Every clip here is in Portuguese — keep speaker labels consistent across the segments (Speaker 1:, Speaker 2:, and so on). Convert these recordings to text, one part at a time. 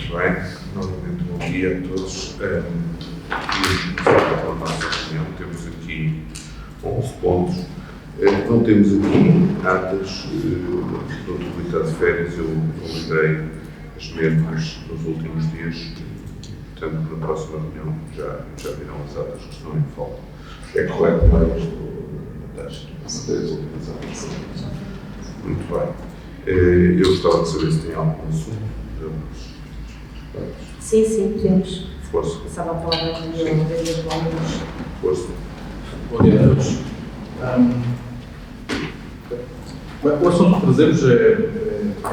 Speaker 1: Muito bem, novamente bom dia a todos. Vamos começar com a nossa reunião. Temos aqui 11 pontos. Não temos aqui atas do Comitê de Férias. Eu liderei as mesmas nos últimos dias. Portanto, na próxima reunião já virão as atas que estão em falta. É correto, não é isto, Natasha? As últimas atas. Muito bem. Eu gostava de saber se tem algum assunto.
Speaker 2: Sim, temos.
Speaker 1: Força.
Speaker 2: Passava a palavra a Daniel Gomes.
Speaker 1: Força.
Speaker 3: Bom dia a todos. O assunto que trazemos é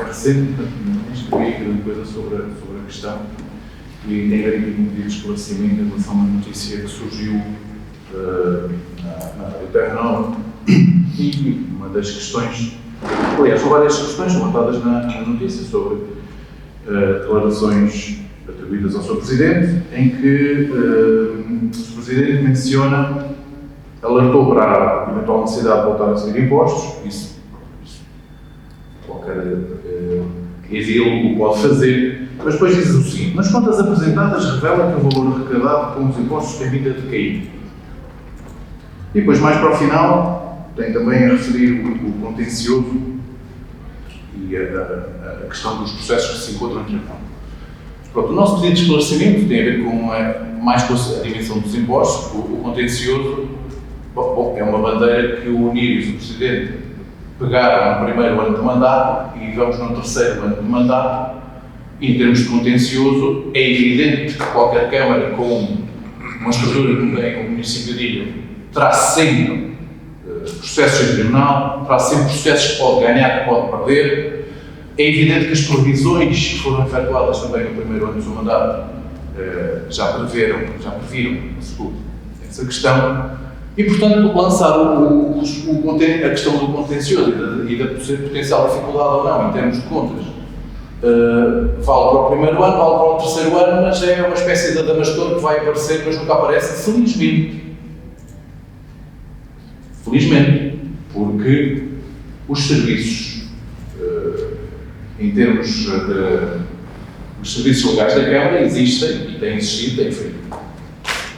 Speaker 3: recente, não escrevi grande coisa sobre a questão e tem a ver com um pedido de esclarecimento em relação a uma notícia que surgiu na Rádio Terra Nova. E uma das questões, aliás, são várias questões levantadas na notícia sobre declarações atribuídas ao Sr. Presidente, em que o Sr. Presidente menciona, alertou para a eventual necessidade de voltar a seguir impostos, isso qualquer exílio o pode fazer, mas depois diz o seguinte: nas contas apresentadas revela que o valor arrecadado com os impostos tem vindo a decair. E depois, mais para o final, tem também a referir o contencioso e a questão dos processos que se encontram em tribunal. Pronto, o nosso pedido de esclarecimento tem a ver com mais com a dimensão dos impostos. O contencioso é uma bandeira que o UNIR e o Sr. Presidente pegaram no primeiro ano de mandato e vamos no terceiro ano de mandato. E em termos de contencioso, é evidente que qualquer Câmara com uma estrutura como tem o município de Ilha terá sempre processos em tribunal, terá sempre processos que pode ganhar, que pode perder. É evidente que as previsões que foram efetuadas também no primeiro ano do seu mandato já previram essa questão e, portanto, lançar a questão do contencioso e da potencial dificuldade ou não em termos de contas vale para o primeiro ano, vale para o terceiro ano, mas é uma espécie de adamastor que vai aparecer, mas nunca aparece, felizmente, porque os serviços em termos dos serviços legais da Câmara existem e têm existido, têm feito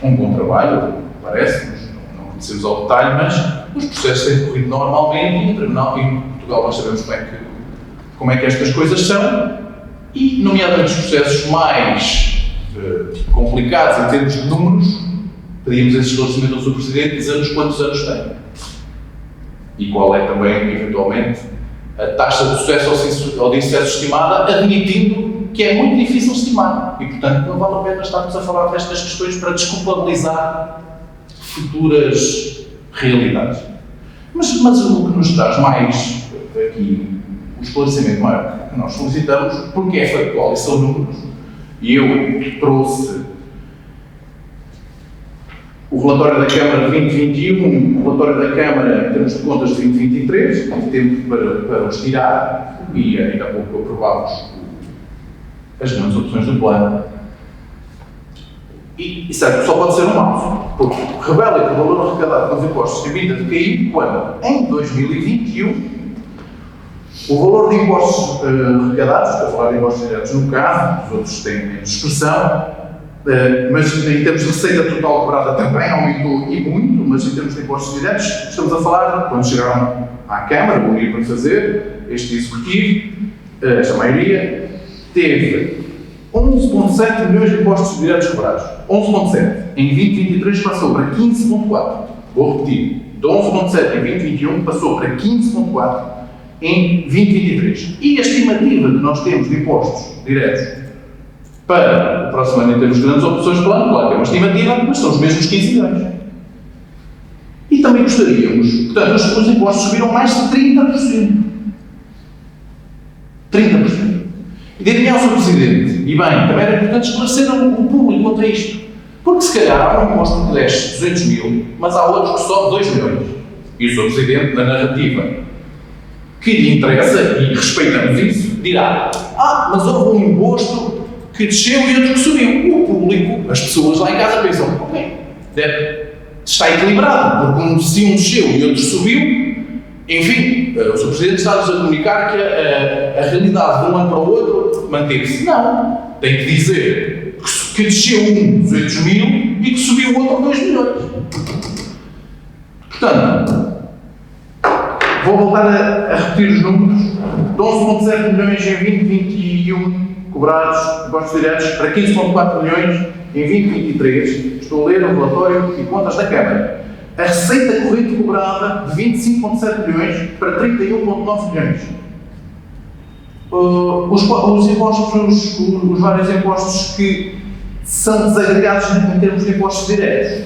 Speaker 3: um bom trabalho, parece-nos, não conhecemos ao detalhe, mas os processos têm corrido normalmente e em Portugal nós sabemos como é que estas coisas são e, nomeadamente, os processos mais complicados em termos de números, pedimos esse esclarecimento ao Sr. Presidente, dizer-nos quantos anos tem e qual é também, eventualmente, a taxa de sucesso ou de insucesso estimada, admitindo que é muito difícil estimar e, portanto, não vale a pena estarmos a falar destas questões para desculpabilizar futuras realidades. Mas o que nos traz mais aqui, o esclarecimento maior que nós solicitamos, porque é factual e são números, e eu trouxe o relatório da Câmara de 2021, o relatório da Câmara em termos de contas de 2023, tive tempo para os tirar e ainda há pouco aprovámos as grandes opções do plano. E certo, só pode ser um mal, porque revela que o valor arrecadado com os impostos tem vindo a decair quando, em 2021, o valor de impostos arrecadados, estou a falar de impostos diretos no caso, os outros têm menos expressão, mas em termos de receita total cobrada também aumentou e muito, mas em termos de impostos diretos, estamos a falar, quando chegaram à Câmara, o UNIR para fazer, este Executivo, esta maioria, teve 11,7 milhões de impostos diretos cobrados. 11,7. Em 2023 passou para 15,4. Vou repetir. De 11,7 em 2021 passou para 15,4 em 2023. E a estimativa que nós temos de impostos diretos para o próximo ano, em termos de grandes opções de plano, claro que é uma estimativa, mas são os mesmos 15 milhões. E também gostaríamos, portanto, os impostos subiram mais de 30%. 30%. E diria ao Sr. Presidente, e bem, também era importante esclarecer o público quanto a isto, porque se calhar há um imposto que desce 200 mil, mas há outros que sobe 2 milhões. E o Sr. Presidente, na narrativa que lhe interessa, e respeitamos isso, dirá: mas houve um imposto que desceu e outro que subiu. E o público, as pessoas lá em casa pensam: ok, está equilibrado, porque se um desceu e outro subiu, enfim, o Sr. Presidente está-nos a comunicar que a realidade de um ano para o outro manteve-se. Não. Tem que dizer que desceu um 200 mil e que subiu o outro 2 milhões. Portanto, vou voltar a repetir os números. De 11,7 milhões em 2021 cobrados impostos diretos para 15,4 milhões em 2023. Estou a ler o relatório e contas da Câmara. A receita corrente cobrada de 25,7 milhões para 31,9 milhões. Os impostos, os vários impostos que são desagregados em termos de impostos diretos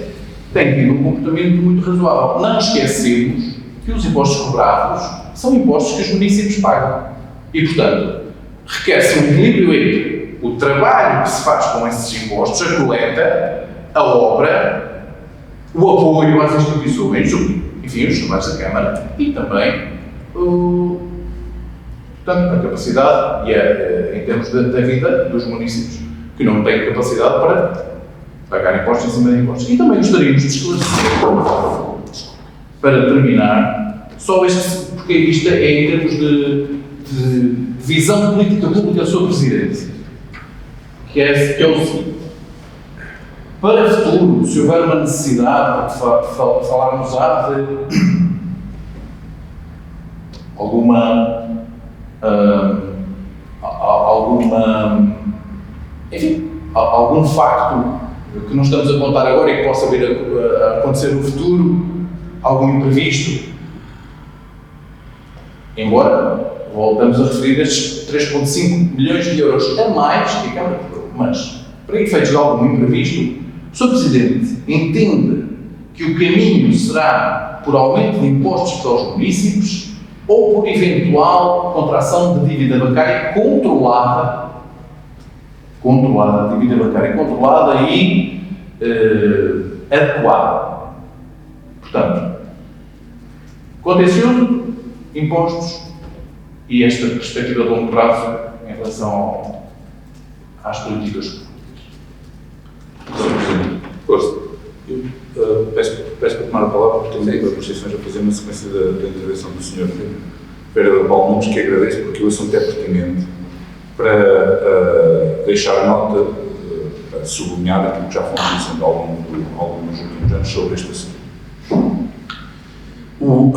Speaker 3: têm tido um comportamento muito razoável. Não esquecemos que os impostos cobrados são impostos que os municípios pagam. E, portanto, requer-se um equilíbrio entre o trabalho que se faz com esses impostos, a coleta, a obra, o apoio às instituições, enfim, os chamados da Câmara, e também, portanto, a capacidade, em termos da vida dos municípios, que não têm capacidade para pagar impostos em cima de impostos. E também gostaríamos de esclarecer, para terminar, só este, porque isto é em termos de visão de política pública sobre a presidência, que é o seguinte: para o futuro, se houver uma necessidade de falarmos de algum facto que não estamos a contar agora e que possa vir a acontecer no futuro, algum imprevisto, embora voltamos a referir estes 3,5 milhões de euros a mais que a Câmara cobrou, mas para efeitos de algum imprevisto, o Sr. Presidente entende que o caminho será por aumento de impostos para os municípios ou por eventual contração de dívida bancária controlada, dívida bancária controlada e adequada. Portanto, contencioso, impostos e esta perspectiva de longo prazo em relação às políticas públicas.
Speaker 1: Sr. Presidente, eu peço para tomar a palavra porque tenho apreciações a fazer na sequência da intervenção do Sr. Vereador Paulo Nunes, que agradeço porque o assunto é pertinente para deixar nota, para sublinhar aquilo que já fomos dizendo ao longo dos últimos anos sobre este assunto. O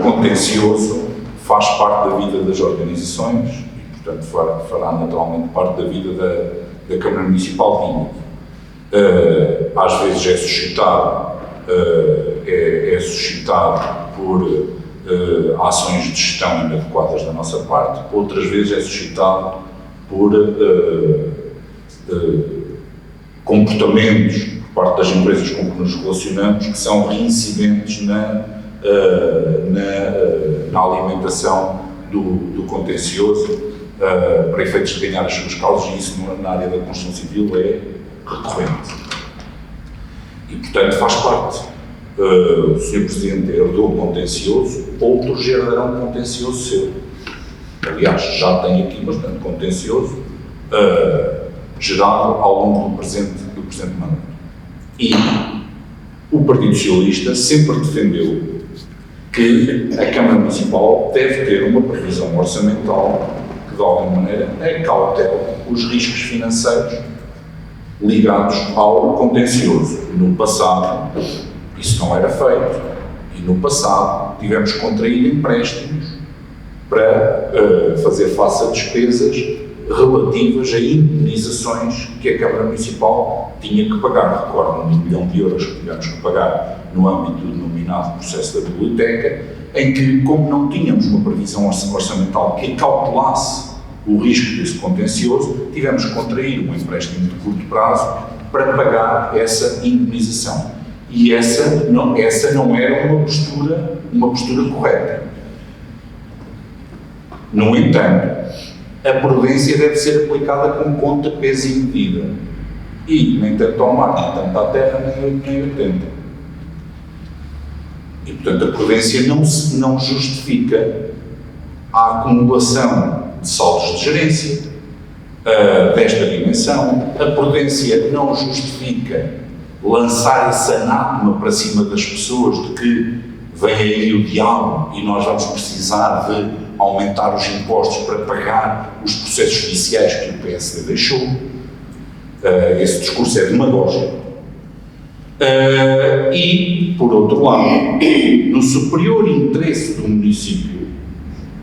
Speaker 1: contencioso faz parte da vida das organizações e, portanto, fará naturalmente parte da vida da Câmara Municipal de Inha. Às vezes é suscitado por ações de gestão inadequadas da nossa parte, outras vezes é suscitado por comportamentos por parte das empresas com que nos relacionamos que são reincidentes na alimentação do contencioso para efeitos de ganhar as suas causas, e isso na área da construção civil é recorrente. E, portanto, faz parte. O Sr. Presidente herdou o contencioso, outros herdarão o contencioso seu. Aliás, já tem aqui bastante contencioso gerado ao longo do presente mandato. E o Partido Socialista sempre defendeu que a Câmara Municipal deve ter uma previsão orçamental que, de alguma maneira, acautele os riscos financeiros ligados ao contencioso. No passado, isso não era feito, e no passado tivemos que contrair empréstimos para fazer face a despesas relativas a indemnizações que a Câmara Municipal tinha que pagar. Recordo-me de 1 milhão de euros que tivemos que pagar no âmbito do denominado processo da biblioteca, em que, como não tínhamos uma previsão orçamental que cautelasse o risco desse contencioso, tivemos que contrair um empréstimo de curto prazo para pagar essa indemnização. E essa não era uma postura correta. No entanto, a prudência deve ser aplicada com conta, peso e medida. E nem tanto ao mar, nem tanto à terra, nem 80. E, portanto, a prudência não justifica a acumulação de saldos de gerência desta dimensão. A prudência não justifica lançar esse anátema para cima das pessoas de que vem aí o diabo e nós vamos precisar de
Speaker 4: aumentar os impostos para pagar os processos judiciais que o PSD deixou. Esse discurso é demagógico. E, por outro lado, no superior interesse do município,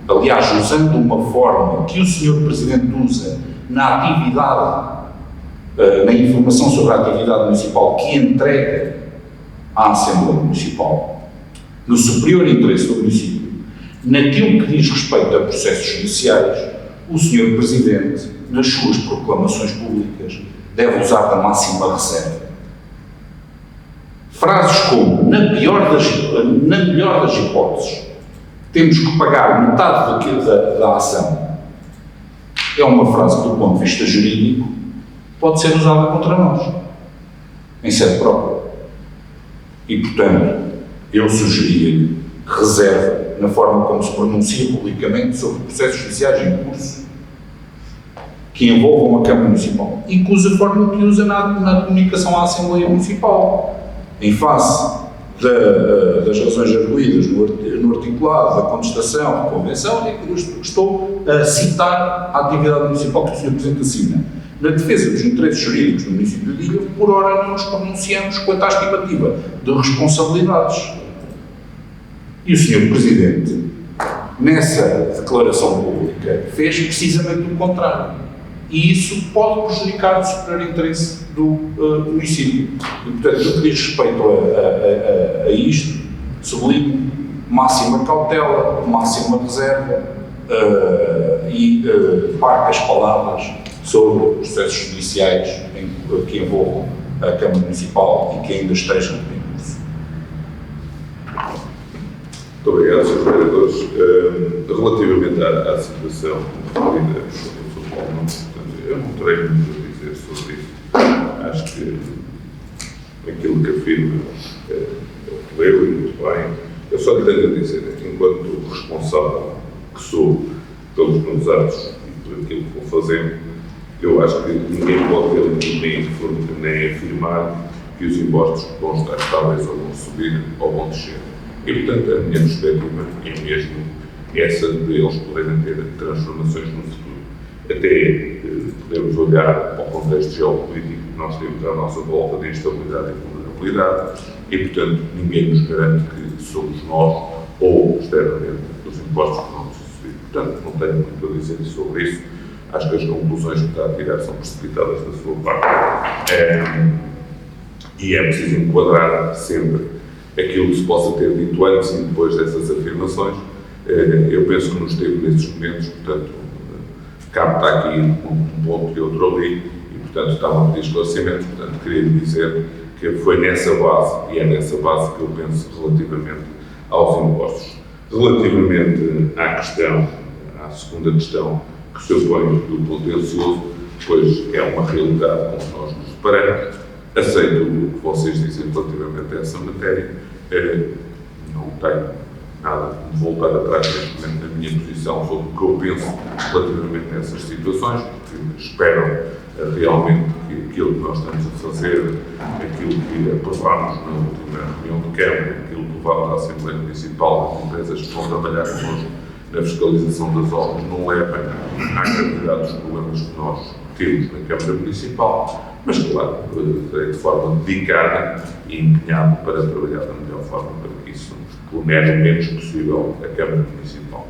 Speaker 4: aliás, usando uma forma que o Sr. Presidente usa na atividade, na informação sobre a atividade municipal que entrega à Assembleia Municipal, no superior interesse do município, naquilo que diz respeito a processos judiciais, o Sr. Presidente, nas suas proclamações públicas, deve usar da máxima reserva. Frases como, na melhor das hipóteses, temos que pagar metade da ação, é uma frase que, do ponto de vista jurídico, pode ser usada contra nós, em sede própria. E, portanto, eu sugeria reserva na forma como se pronuncia publicamente sobre processos judiciais em curso que envolvam a Câmara Municipal e que usa a forma que usa na comunicação à Assembleia Municipal, em face das razões arguídas no articulado da contestação, da convenção, é que eu estou a citar a atividade municipal que o Sr. Presidente assina. Na defesa dos interesses jurídicos do município de Ilha, por ora não nos pronunciamos quanto à estimativa de responsabilidades. E o Sr. Presidente, nessa declaração pública, fez precisamente o contrário. E isso pode prejudicar o superior interesse do município. E, portanto, no que diz respeito a isto, sublinho máxima cautela, máxima reserva e parque as palavras sobre processos judiciais que envolvam a Câmara Municipal e que ainda estejam em curso.
Speaker 1: Muito obrigado, Sr. Vereadores. Relativamente à situação referida em São Paulo, eu não terei muito a dizer sobre isso. Acho que aquilo que afirma é o que leu e muito bem. Eu só lhe tenho a dizer, enquanto responsável que sou pelos meus atos e por aquilo que vou fazendo, eu acho que ninguém pode nem afirmar que os impostos vão estar estáveis ou vão subir ou vão descer. E, portanto, a minha perspectiva é mesmo essa de eles poderem ter transformações no futuro. Até podemos olhar para o contexto geopolítico que nós temos à nossa volta de instabilidade e vulnerabilidade e, portanto, ninguém nos garante que somos nós ou, externamente, os impostos que vamos subir. Portanto, não tenho muito a dizer sobre isso. Acho que as conclusões que está a tirar são precipitadas da sua parte. E é preciso enquadrar sempre aquilo que se possa ter dito antes e depois dessas afirmações. Eu penso que nos teve nesses momentos, portanto, capta aqui um ponto e outro ali, e, portanto, estava a pedir esclarecimentos. Portanto, queria dizer que foi nessa base, e é nessa base que eu penso relativamente aos impostos. Relativamente à segunda questão que se opõe do contencioso, pois é uma realidade com que nós nos deparamos. Aceito o que vocês dizem relativamente a essa matéria. Não tenho nada de voltar atrás neste momento na minha posição sobre o que eu penso relativamente a essas situações, porque espero realmente que aquilo que nós estamos a fazer, aquilo que aprovámos na última reunião de Câmara, aquilo que levámos à Assembleia Municipal, das empresas que estão a trabalhar connosco na fiscalização das obras, não levem à gravidade dos problemas que nós temos na Câmara Municipal, mas, claro, de forma dedicada e empenhada para trabalhar da melhor forma para que isso vulnere o menos possível a Câmara Municipal.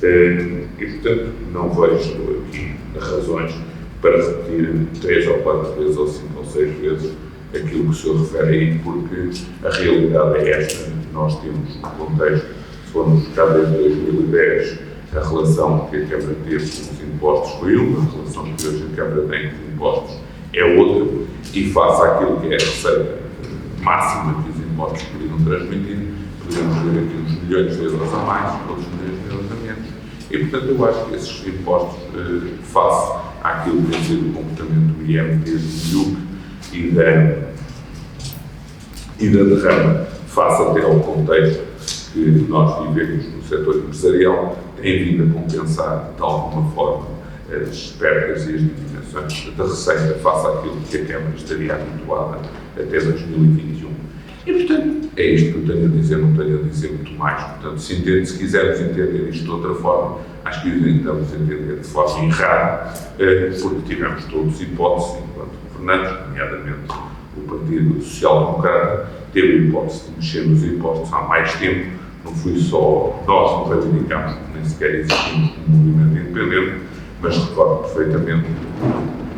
Speaker 1: E, portanto, não vejo aqui razões para repetir 3 ou 4 vezes, ou 5 ou 6 vezes, aquilo que o senhor refere aí, porque a realidade é esta. Nós temos um contexto, se formos buscar desde 2010, a relação que a Câmara teve com os impostos foi uma, a relação que hoje a Câmara tem com os impostos é outra, e face àquilo que é a receita máxima que os impostos poderiam transmitir, podemos ver aqui uns milhões de euros a mais, outros milhões de euros a menos. E, portanto, eu acho que esses impostos, face àquilo que tem sido o comportamento do IMT, do IUC e da derrama, face até ao contexto que nós vivemos no setor empresarial, tem vindo a compensar, de alguma forma, as perdas e as diminuições da receita face àquilo que a Câmara estaria habituada até 2021. E, portanto, é isto que eu tenho a dizer, não tenho a dizer muito mais. Portanto, se quisermos entender isto de outra forma, acho que tentamos entender de forma errada, porque tivemos todos hipóteses, enquanto governantes, nomeadamente o Partido Social Democrata, teve a hipótese de mexer nos impostos há mais tempo. Não fui só nós que reivindicámos, nem sequer existimos como movimento independente, mas recordo perfeitamente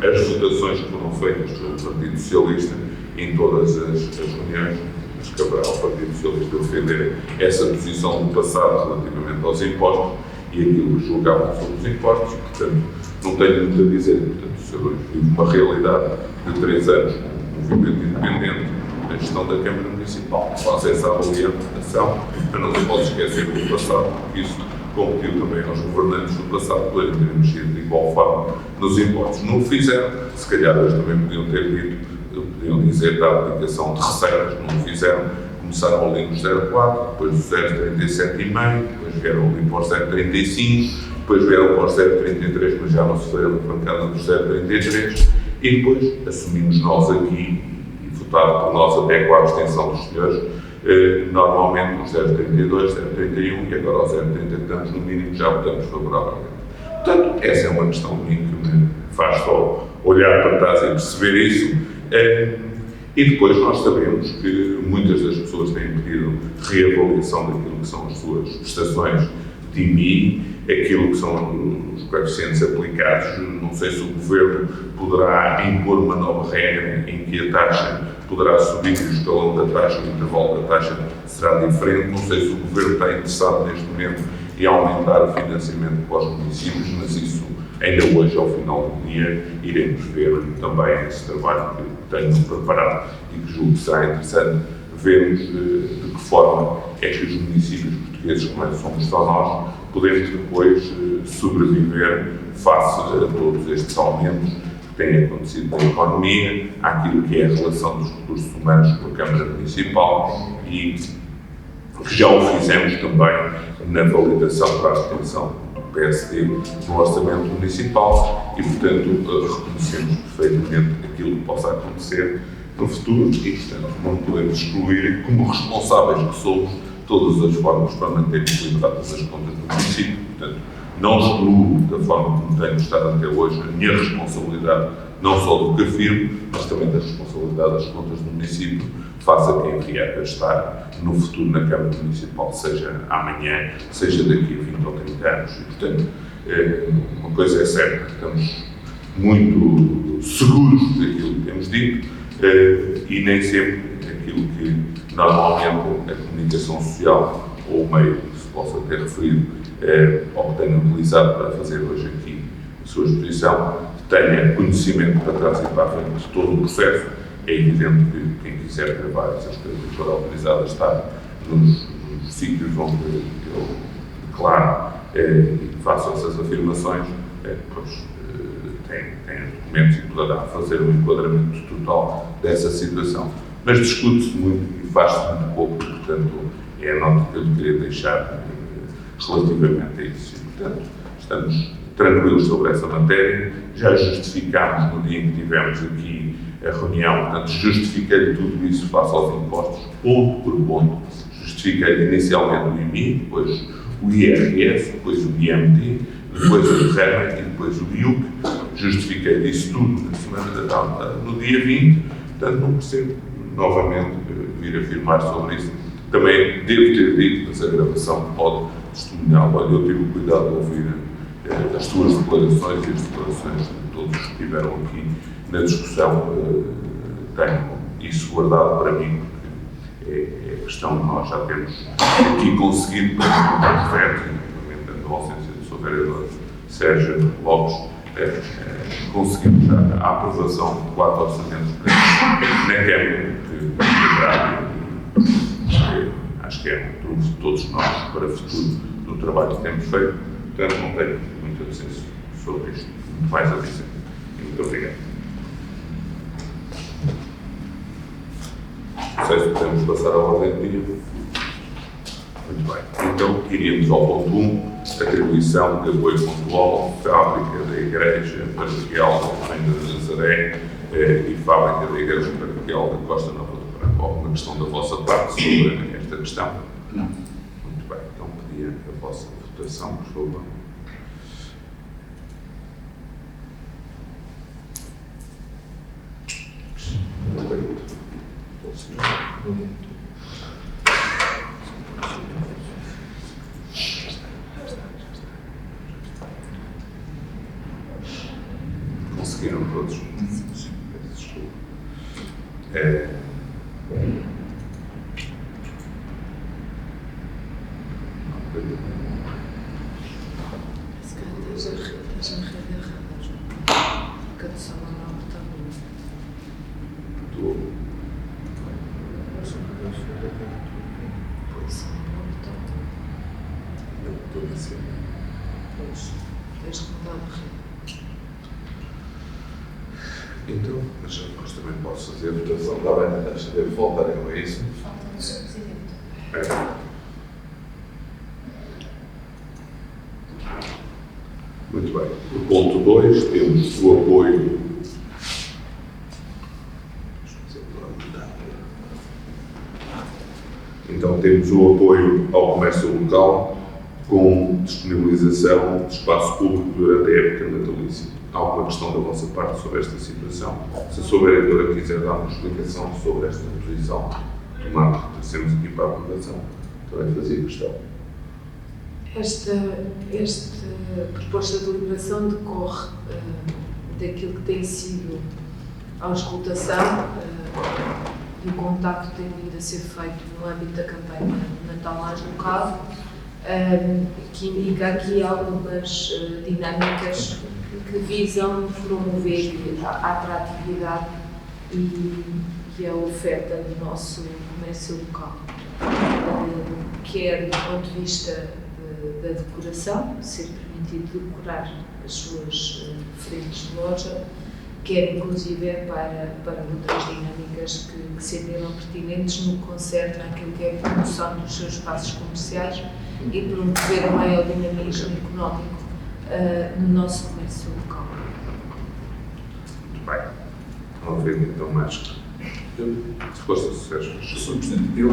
Speaker 1: as votações que foram feitas pelo Partido Socialista em todas as reuniões. Mas caberá ao Partido Socialista defender essa posição do passado relativamente aos impostos e aquilo que julgavam sobre os impostos. Portanto, não tenho muito a dizer. Portanto, se eu vivo uma realidade de 3 anos com um movimento independente, a gestão da Câmara Municipal faz essa avaliação, mas não se pode esquecer do passado, porque isso competiu também aos governantes do passado poderem ter mexido de igual forma nos impostos. Não o fizeram, se calhar eles também podiam ter dito, podiam dizer da aplicação de receitas, não o fizeram, começaram ali no 0,4, depois do 0,37,5, depois vieram ali para o 0,35, depois vieram para o 0,33, mas já não sofreram a pancada do 0,33, e depois assumimos nós aqui, e votado por nós até com a abstenção dos senhores, normalmente o 0,32, 0,31 e agora o 0,30 que estamos no mínimo já votamos favoravelmente. Portanto, essa é uma questão minha que me faz só olhar para trás e perceber isso. E depois nós sabemos que muitas das pessoas têm pedido reavaliação daquilo que são as suas prestações de IMI, aquilo que são os coeficientes aplicados. Não sei se o Governo poderá impor uma nova regra em que a taxa poderá subir e o escalão da taxa, o intervalo da taxa será diferente. Não sei se o Governo está interessado neste momento em aumentar o financiamento para os municípios, mas isso ainda hoje, ao final do dia, iremos ver também esse trabalho que tenho preparado e que julgo que será interessante vermos de que forma é que os municípios portugueses, como somos só nós, podemos depois sobreviver face a todos estes aumentos que têm acontecido na economia, àquilo que é a relação dos recursos humanos com a Câmara Municipal e que já o fizemos também na validação para a abstenção do PSD no Orçamento Municipal e, portanto, reconhecemos perfeitamente aquilo que possa acontecer no futuro e, portanto, não podemos excluir, como responsáveis que somos, todas as formas para manter equilibradas as contas do município. Portanto, não excluo da forma como tenho estado até hoje a minha responsabilidade, não só do que afirmo, mas também da responsabilidade das contas do município, face a quem vier a estar no futuro na Câmara Municipal, seja amanhã, seja daqui a 20 ou 30 anos. E, portanto, uma coisa é certa, estamos muito seguros daquilo que temos dito e nem sempre aquilo que normalmente a comunicação social ou o meio que se possa ter referido ou que tenha utilizado para fazer hoje aqui a sua exposição, tenha conhecimento para trás e para a frente de todo o processo. É evidente que quem quiser gravar essas coisas for autorizado a estar nos sítios onde eu declaro e faço essas afirmações, depois tem documentos e poderá fazer um enquadramento total dessa situação. Mas discute-se muito e faz-se muito pouco, portanto, é a nota que eu lhe queria deixar relativamente a isso. E, portanto, estamos tranquilos sobre essa matéria, já justificámos no dia em que tivemos aqui a reunião, portanto, justifiquei tudo isso face aos impostos, ponto por ponto. Justifiquei inicialmente o IMI, depois o IRS, depois o IMT, depois o REMA e depois o IUC. Justifiquei disso tudo na semana no dia 20, portanto, não percebo novamente vir afirmar sobre isso. Também devo ter dito, mas a gravação pode testemunhar. Olha, eu tive o cuidado de ouvir as tuas declarações e as declarações de todos que estiveram aqui na discussão. Tenho isso guardado para mim, porque é a questão que nós já temos aqui conseguido para o projeto, e a ausência do seu vereador Sérgio Lopes, conseguimos já a aprovação de 4 orçamentos na Câmara, que acho que é um trunfo de todos nós para o futuro do trabalho que temos feito. Portanto, não tenho muito a dizer sobre isto, muito mais a dizer. Muito obrigado. Não sei se podemos passar à ordem do dia. Muito bem. Então, iríamos ao ponto 1, atribuição de apoio pontual, fábrica da Igreja Paroquial da Comenda de Nazaré e fábrica da Igreja Paroquial da Costa Nova do Branco. alguma questão da vossa parte sobre esta questão?
Speaker 4: Não.
Speaker 1: Muito bem, então pedia a vossa votação, por favor. Conseguiram todos? Sim. Desculpa.
Speaker 2: Se calhar estás a rede errada, João. Porque a do Samuel está boa. Porque o Samuel está boa. Pois, tens de mudar de rede.
Speaker 1: Então, mas eu depois também posso fazer a votação. Está bem, deixa de voltar, não é isso?
Speaker 2: Falta do Sr. Presidente.
Speaker 1: Muito bem. No ponto 2 temos o apoio. Então temos o apoio ao comércio local com disponibilização de espaço público durante a época natalícia. Há alguma questão da vossa parte sobre esta situação? Se a sua vereadora quiser dar uma explicação sobre esta posição, tomar que temos aqui para a aprovação, também fazia questão.
Speaker 5: Esta proposta de deliberação decorre daquilo que tem sido a auscultação e o contacto que tem vindo a ser feito no âmbito da campanha Natal Mais Local, que indica aqui algumas dinâmicas que visam promover a atratividade e a oferta do nosso comércio local, quer do ponto de vista da decoração, ser permitido decorar as suas frentes de loja, quer inclusive para outras dinâmicas que se entenderam pertinentes no que concerne àquilo que é a promoção dos seus espaços comerciais e promover um maior dinamismo económico no nosso comércio local.
Speaker 1: Muito bem. Não havendo então mais resposta, Sérgio.
Speaker 4: Sr. Presidente, eu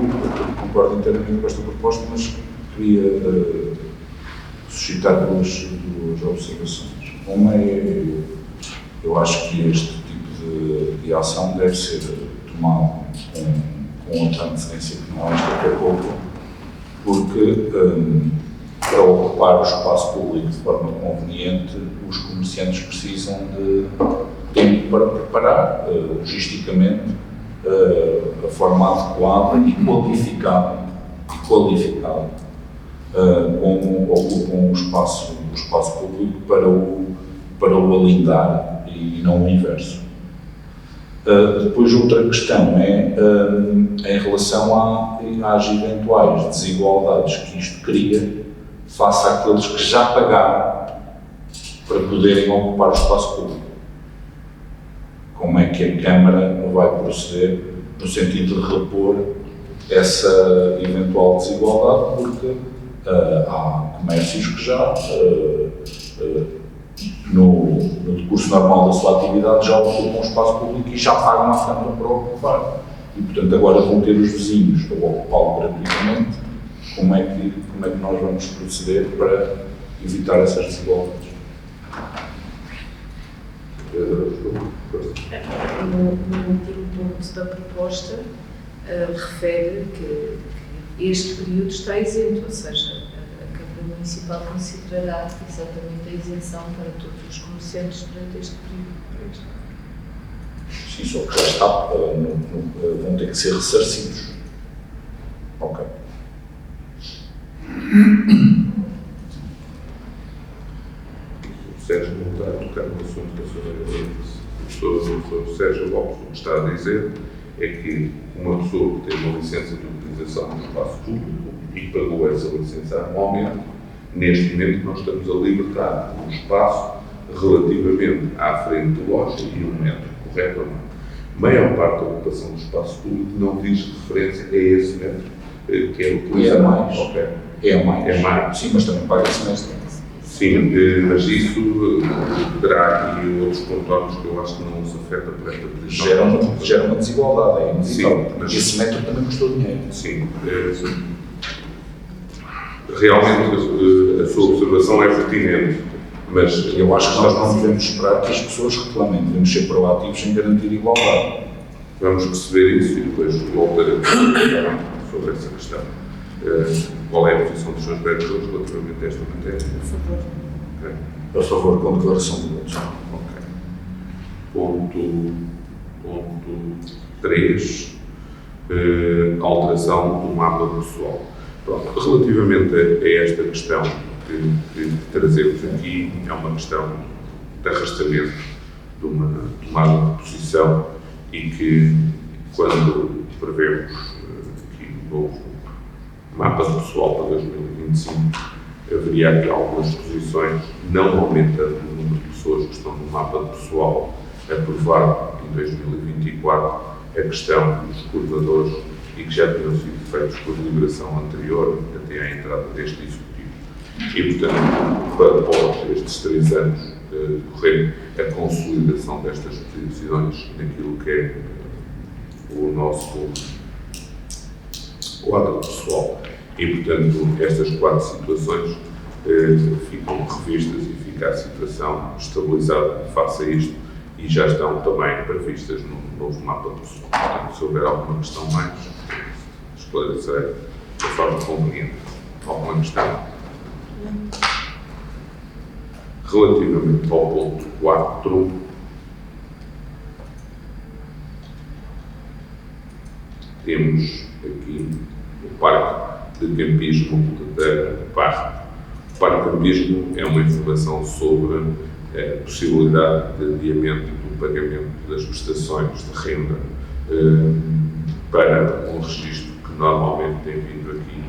Speaker 4: concordo inteiramente com esta proposta, mas queria suscitar duas observações. Uma é, eu acho que este tipo de ação deve ser tomado com outra antecedência que não é daqui a pouco, porque para ocupar o espaço público de forma conveniente, os comerciantes precisam de tempo para preparar logisticamente a forma adequada e qualificada como ocupam o espaço público para o alindar e não o inverso. Depois outra questão é em relação às eventuais desigualdades que isto cria face àqueles que já pagaram para poderem ocupar o espaço público. Como é que a Câmara vai proceder no sentido de repor essa eventual desigualdade, porque há comércios que já, no decurso normal da sua atividade, já ocupam o espaço público e já pagam à Câmara para ocupar. E, portanto, agora vão ter os vizinhos para ocupá-lo gratuitamente. Como é que nós vamos proceder para evitar essas desigualdades?
Speaker 5: No último ponto da proposta, refere que este período está isento, ou seja, a Câmara Municipal considerará exatamente a isenção para todos os comerciantes durante este período.
Speaker 4: Sim, só que já está, vão ter que ser ressarcidos. Ok.
Speaker 1: O Sérgio não está a tocar no assunto da sua vereadora disse. O Sérgio Lopes, o que está a dizer é que uma pessoa que tem uma licença de utilização do espaço público e pagou essa licença anualmente, neste momento nós estamos a libertar um espaço relativamente à frente de loja e 1 metro, correto ou não? A maior parte da ocupação do espaço público não diz referência a esse metro que é utilizado.
Speaker 4: É mais.
Speaker 1: Okay.
Speaker 4: É mais.
Speaker 1: É mais.
Speaker 4: Sim, mas também paga semestre.
Speaker 1: Sim, mas isso terá aqui outros contornos que eu acho que não se afeta por esta posição.
Speaker 4: Gera uma desigualdade, é inevitável.
Speaker 1: Sim, mas
Speaker 4: Esse método também custou dinheiro.
Speaker 1: sim. Realmente a sua observação é pertinente, mas
Speaker 4: Eu acho que nós não devemos esperar que as pessoas reclamem, devemos ser proativos em garantir igualdade.
Speaker 1: vamos perceber isso e depois voltaremos a falar sobre essa questão. Qual é a posição dos seus vereadores relativamente a esta matéria?
Speaker 2: Por favor.
Speaker 1: Ok.
Speaker 4: A favor, com declaração de votos.
Speaker 1: Ok. Ponto 3, alteração do mapa pessoal. Pronto, relativamente a esta questão que trazemos aqui, é uma questão de arrastamento de uma tomada de posição e que, quando prevemos aqui um novo mapa pessoal para 2025, haveria aqui algumas posições, não aumentando o número de pessoas que estão no mapa pessoal, aprovado em 2024 a questão dos curvadores e que já tinham sido feitos por deliberação anterior, até à entrada deste Executivo. E, portanto, após estes 3 anos decorrer a consolidação destas posições naquilo que é o nosso quadro pessoal. E, portanto, estas 4 situações ficam revistas e fica a situação estabilizada face a isto e já estão também previstas no novo mapa pessoal. Portanto, se houver alguma questão mais, esclarecerei de forma conveniente. Alguma questão? Relativamente ao ponto 4, temos aqui o Parque de Campismo da Parque. O Parque de Campismo é uma informação sobre a possibilidade de adiamento do pagamento das prestações de renda para um registro que normalmente tem vindo aqui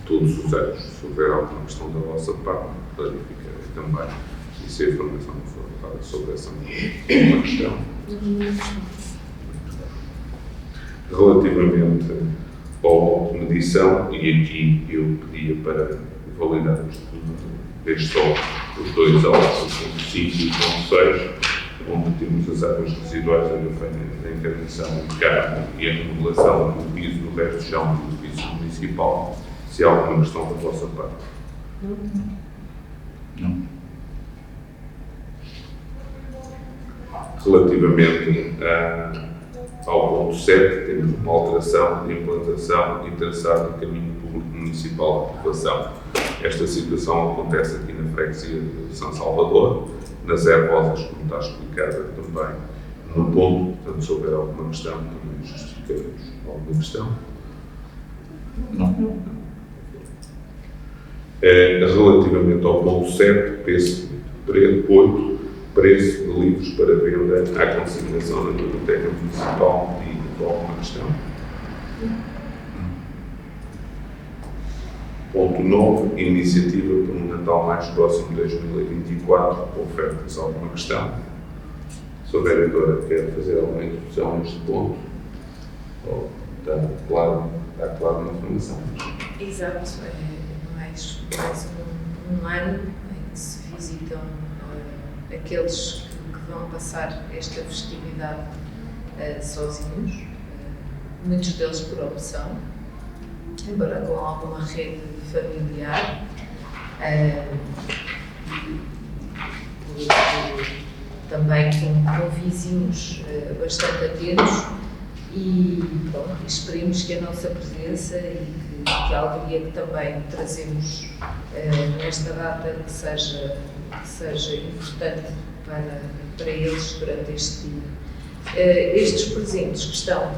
Speaker 1: todos os anos. Se houver alguma questão da vossa parte, clarificarei também. E se a informação não for dada sobre essa uma questão. Relativamente ao medição, e aqui eu pedia para validarmos desde só os 2 autos, o ponto 5 e o ponto 6, onde temos as águas residuais da encarnação de carne e a remodelação do piso do resto de chão do edifício municipal. Se há alguma questão da vossa parte.
Speaker 4: Não.
Speaker 1: Relativamente ao ponto 7, temos uma alteração de implantação e traçado de caminho público municipal de ocupação. Esta situação acontece aqui na freguesia de São Salvador, nas Hervosas, como está explicada também no ponto. Portanto, se houver alguma questão, também justificaremos. Alguma questão?
Speaker 4: Não.
Speaker 1: Relativamente ao ponto 7, preço de livros para venda à consignação na Biblioteca Municipal e alguma questão. Ponto 9, iniciativa para um Natal mais próximo de 2024, ofertas. Alguma questão? Se a vereadora quer fazer alguma introdução neste ponto, está claro na informação.
Speaker 5: Exato, é mais um ano em que se visitam aqueles que vão passar esta festividade sozinhos, muitos deles por opção, embora com alguma rede familiar, também com vizinhos bastante atentos e pronto, esperemos que a nossa presença e que a alegria que também trazemos nesta data que seja importante para eles durante este dia. Estes presentes que estão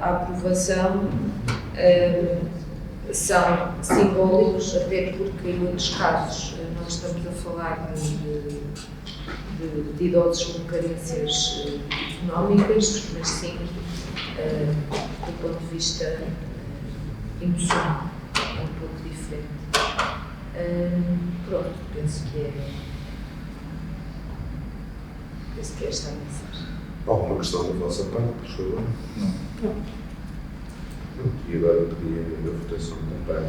Speaker 5: à aprovação são simbólicos, até porque em muitos casos nós estamos a falar de idosos com carências económicas, mas sim do ponto de vista emocional, é um pouco diferente. Pronto, penso que é esta a mensagem.
Speaker 1: Alguma questão da vossa parte, por favor?
Speaker 4: Não.
Speaker 1: E agora pedia a votação também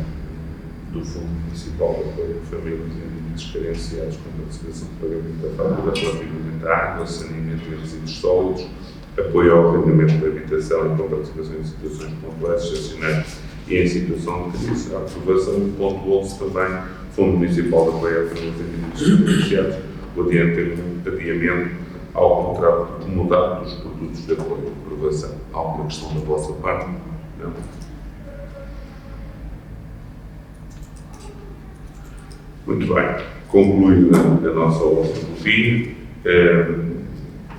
Speaker 1: do Fundo Municipal de Apoio a Famílias e Indivíduos Carenciados com participação de pagamento da fatura relativamente à água, saneamento e resíduos sólidos, apoio ao arrendamento da habitação e com participação em situações pontuais, excepcionais e em situação de crise. A aprovação do ponto 11 também, Fundo Municipal de Apoio a Famílias e Indivíduos Carenciados, o adiamento ao contrato de comunidade dos produtos de apoio. Aprovação. Alguma questão da vossa parte? Não? Muito bem. Concluída a nossa ordem do dia,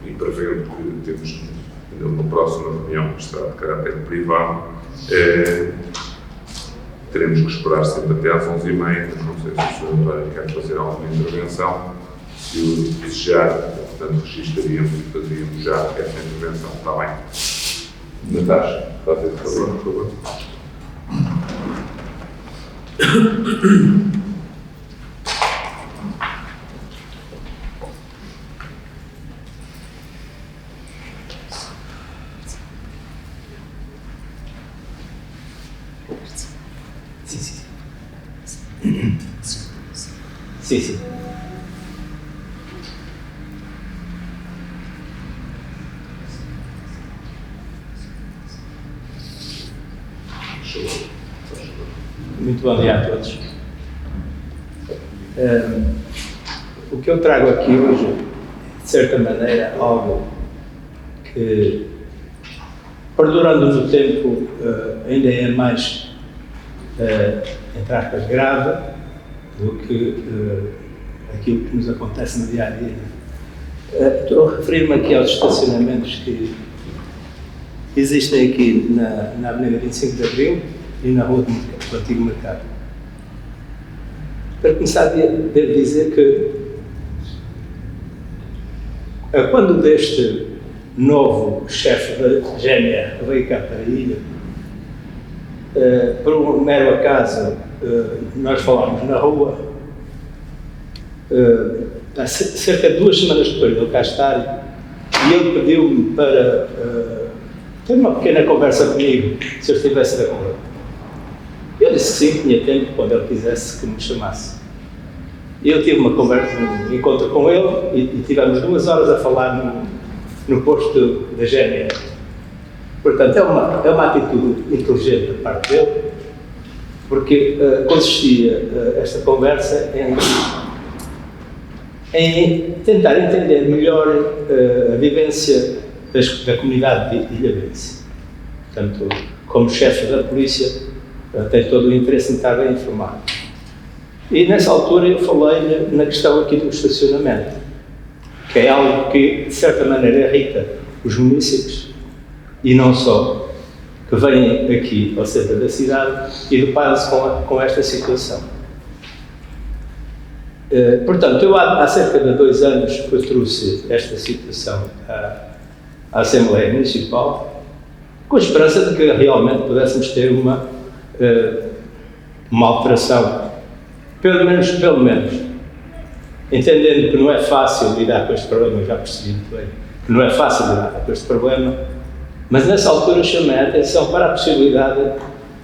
Speaker 1: e prevendo que temos ainda uma próxima reunião que será de caráter privado, teremos que esperar sempre até às 11h30, mas não sei se o Sr. António quer fazer alguma intervenção. Se o desejar, portanto, registraríamos e fazíamos já essa intervenção. Está bem? Natasha, fazer o favor, por favor.
Speaker 6: Sim, sim. Muito bom dia a todos. O que eu trago aqui hoje, de certa maneira, algo que, perdurando no tempo, ainda é mais, entre aspas, grave do que aquilo que nos acontece no dia a dia. Estou a referir-me aqui aos estacionamentos que existem aqui na Avenida 25 de Abril e na Rua do Antigo Mercado. Para começar, devo dizer que quando deste novo chefe da GNR veio cá para a ilha, por um mero acaso, nós falámos na rua, há cerca de 2 semanas depois de ele cá estar, e ele pediu-me para ter uma pequena conversa comigo, se eu estivesse de acordo. Eu disse que sim, tinha tempo, quando ele quisesse que me chamasse. E eu tive uma conversa, um encontro com ele, e tivemos 2 horas a falar no posto da GNR. Portanto, é uma atitude inteligente da parte dele, porque consistia esta conversa em tentar entender melhor a vivência da comunidade de ilhabense. Portanto, como chefe da polícia, tem todo o interesse em estar bem informado. E nessa altura eu falei na questão aqui do estacionamento, que é algo que, de certa maneira, irrita os munícipes, e não só, que vêm aqui ao centro da cidade e deparam-se com esta situação. Portanto, eu há cerca de 2 anos que eu trouxe esta situação à Assembleia Municipal, com a esperança de que realmente pudéssemos ter uma alteração, pelo menos, entendendo que não é fácil lidar com este problema, eu já percebi muito bem, que não é fácil lidar com este problema, mas nessa altura chamei a atenção para a possibilidade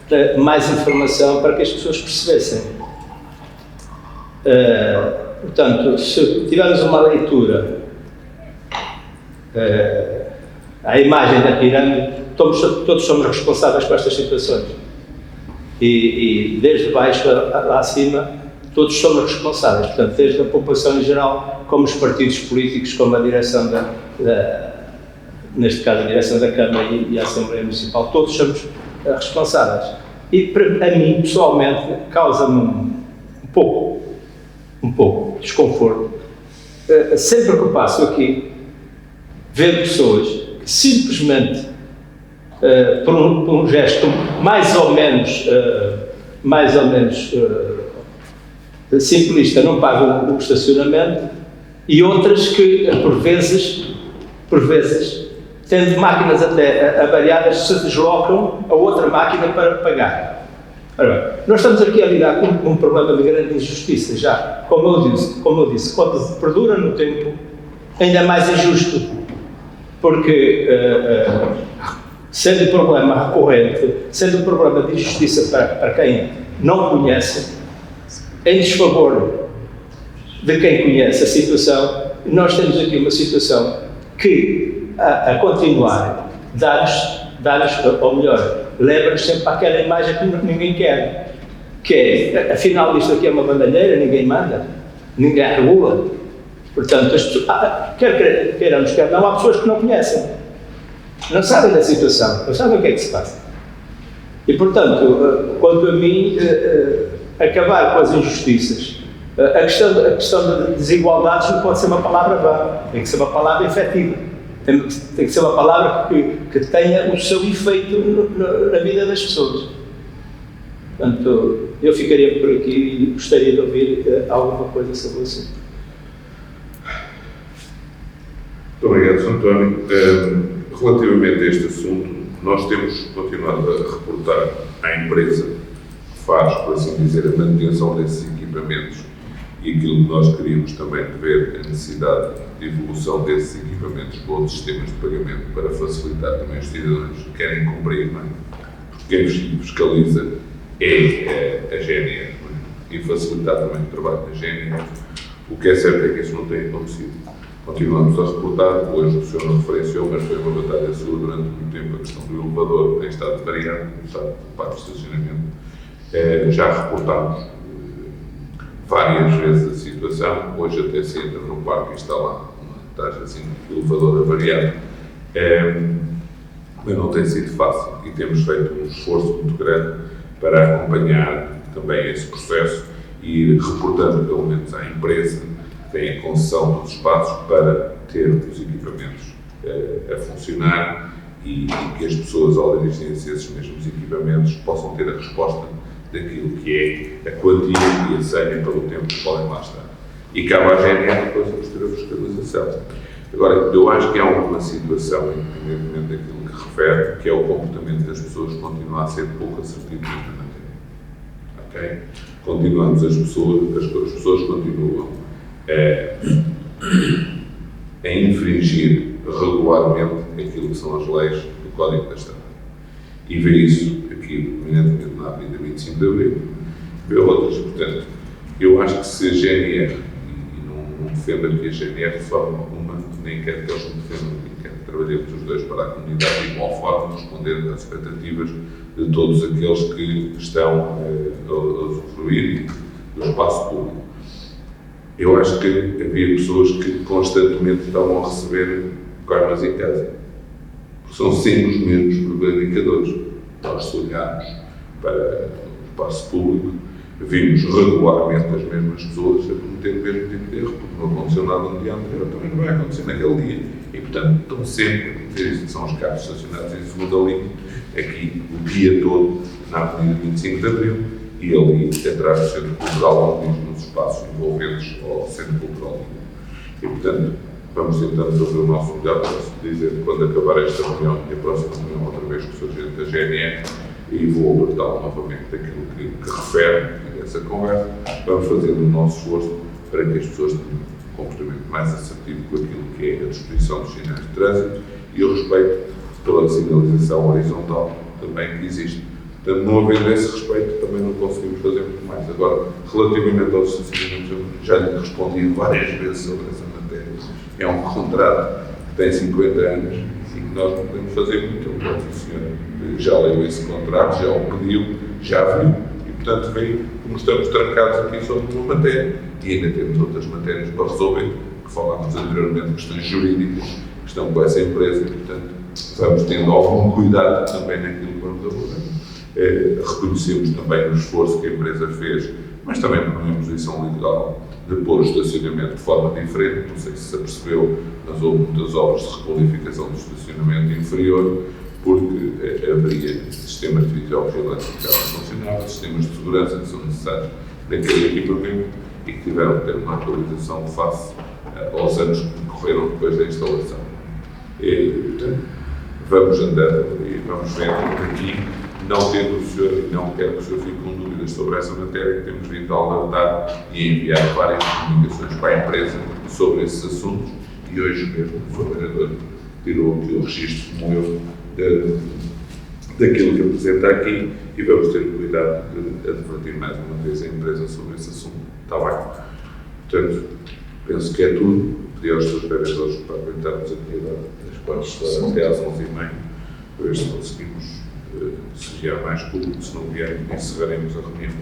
Speaker 6: de mais informação para que as pessoas percebessem. Portanto, se tivermos uma leitura à imagem da pirâmide, todos somos responsáveis por estas situações. E desde baixo lá acima, todos somos responsáveis. Portanto, desde a população em geral, como os partidos políticos, como a direção neste caso a direção da Câmara e a Assembleia Municipal, todos somos responsáveis. E para mim, pessoalmente, causa-me um pouco de desconforto, sempre que eu passo aqui, ver pessoas que simplesmente, por um gesto mais ou menos simplista, não pagam o estacionamento, e outras que, por vezes, tendo máquinas até avariadas, se deslocam a outra máquina para pagar. Ora bem, nós estamos aqui a lidar com um problema de grande injustiça já, como eu disse, quando perdura no tempo, ainda é mais injusto, porque sendo um problema recorrente, sendo um problema de injustiça para quem não conhece, em desfavor de quem conhece a situação, nós temos aqui uma situação que, a continuar, dá-nos, ou melhor, leva-nos sempre para aquela imagem que ninguém quer, que é, afinal, isto aqui é uma bandalheira, ninguém manda, ninguém regula. Portanto, as pessoas, quer queiramos, quer não, há pessoas que não conhecem, não sabem da situação, não sabem o que é que se passa. E, portanto, quanto a mim, acabar com as injustiças, a questão de desigualdades não pode ser uma palavra vã, tem que ser uma palavra efetiva, tem que ser uma palavra que tenha o seu efeito na vida das pessoas. Portanto, eu ficaria por aqui e gostaria de ouvir alguma coisa sobre o assunto.
Speaker 1: Muito obrigado, Sr. António. Relativamente a este assunto, nós temos continuado a reportar à empresa que faz, por assim dizer, a manutenção desses equipamentos e aquilo que nós queríamos também de ver, a necessidade de evolução desses equipamentos para outros sistemas de pagamento para facilitar também os cidadãos que querem cumprir, não é? Porque quem fiscaliza é a GNR, não é? E facilitar também o trabalho da GNR. O que é certo é que isso não tem acontecido. Continuamos a reportar, hoje o senhor não referenciou, mas foi uma batalha sua durante muito tempo, a questão do elevador tem estado variado, como sabe, por parte do estacionamento. Já reportámos várias vezes a situação, hoje até se entra no parque e está lá uma taxa assim de elevador avariado, mas não tem sido fácil e temos feito um esforço muito grande para acompanhar também esse processo e ir reportando pelo menos à empresa que tem a concessão dos espaços para ter os equipamentos a funcionar e que as pessoas, ao dirigirem-se a esses mesmos equipamentos, possam ter a resposta daquilo que é a quantia e a senha pelo tempo que podem lá estar. E cabe à GNR depois a posterior fiscalização. Agora, eu acho que há uma situação, independentemente daquilo que refere, que é o comportamento das pessoas que continua a ser pouco assertivo nesta matéria. Ok? Continuamos, as pessoas continuam a infringir regularmente aquilo que são as leis do Código da Estrada. E vê isso aqui, eminentemente, na Avenida 25 de Abril, vê outras. Portanto, eu acho que se a GNR, e não defendo aqui a GNR de forma alguma, nem quero que eles me defendam, nem quero que trabalhemos os dois para a comunidade de igual forma, responder às expectativas de todos aqueles que estão a usufruir do espaço público. Eu acho que havia pessoas que constantemente estavam a receber karmas em casa. Porque são sempre os mesmos indicadores. Nós, se olharmos para o espaço público, vimos regularmente as mesmas pessoas a cometer o mesmo tipo de erro, porque não aconteceu nada no dia anterior, também não vai acontecer naquele dia. E, portanto, estão sempre a cometer isso. São os carros estacionados em segunda linha, aqui o dia todo, na Avenida 25 de Abril, e ali atrás do Centro Cultural, onde nos espaços envolventes ao Centro Cultural. E, portanto, vamos tentando fazer o nosso melhor para se dizer que quando acabar esta reunião, e a próxima reunião outra vez com o Sr. Gerente da GNR, e vou alertá-lo novamente daquilo que refere a essa conversa, vamos fazer o nosso esforço para que as pessoas tenham um comportamento mais assertivo com aquilo que é a disposição dos sinais de trânsito e o respeito pela sinalização horizontal também que existe. Portanto, não havendo esse respeito, também não conseguimos fazer muito mais. Agora, relativamente aos estacionamentos, eu já lhe respondi várias vezes sobre essa matéria. É um contrato que tem 50 anos e que nós não podemos fazer muito. O senhor já leu esse contrato, já o pediu, já viu e, portanto, veio como estamos trancados aqui sobre uma matéria. E ainda temos outras matérias para resolver, que falámos anteriormente, questões jurídicas, que estão com essa empresa e, portanto, vamos tendo algum cuidado também naquilo que vamos abordar. Reconhecemos também o esforço que a empresa fez, mas também por uma imposição legal de pôr o estacionamento de forma diferente. Não sei se se apercebeu, mas houve muitas obras de requalificação do estacionamento inferior, porque haveria sistemas de videovigilância que já não funcionavam, sistemas de segurança que são necessários naquele equipamento e que tiveram que ter uma atualização face aos anos que decorreram depois da instalação. E, portanto, vamos andando e vamos vendo aqui. Não tendo o senhor, e não quero que o senhor fique com dúvidas sobre essa matéria, que temos vindo a alertar e a enviar várias comunicações para a empresa sobre esses assuntos, e hoje mesmo o Sr. Vereador tirou aqui o registro, como eu, daquilo que apresenta aqui e vamos ter o cuidado de advertir mais uma vez a empresa sobre esse assunto. Está bem? Portanto, penso que é tudo. Pedi aos seus vereadores para aproveitarmos aqui das 4 até às 11h30, para ver se conseguimos, se vier mais público, se não vier, encerraremos a reunião.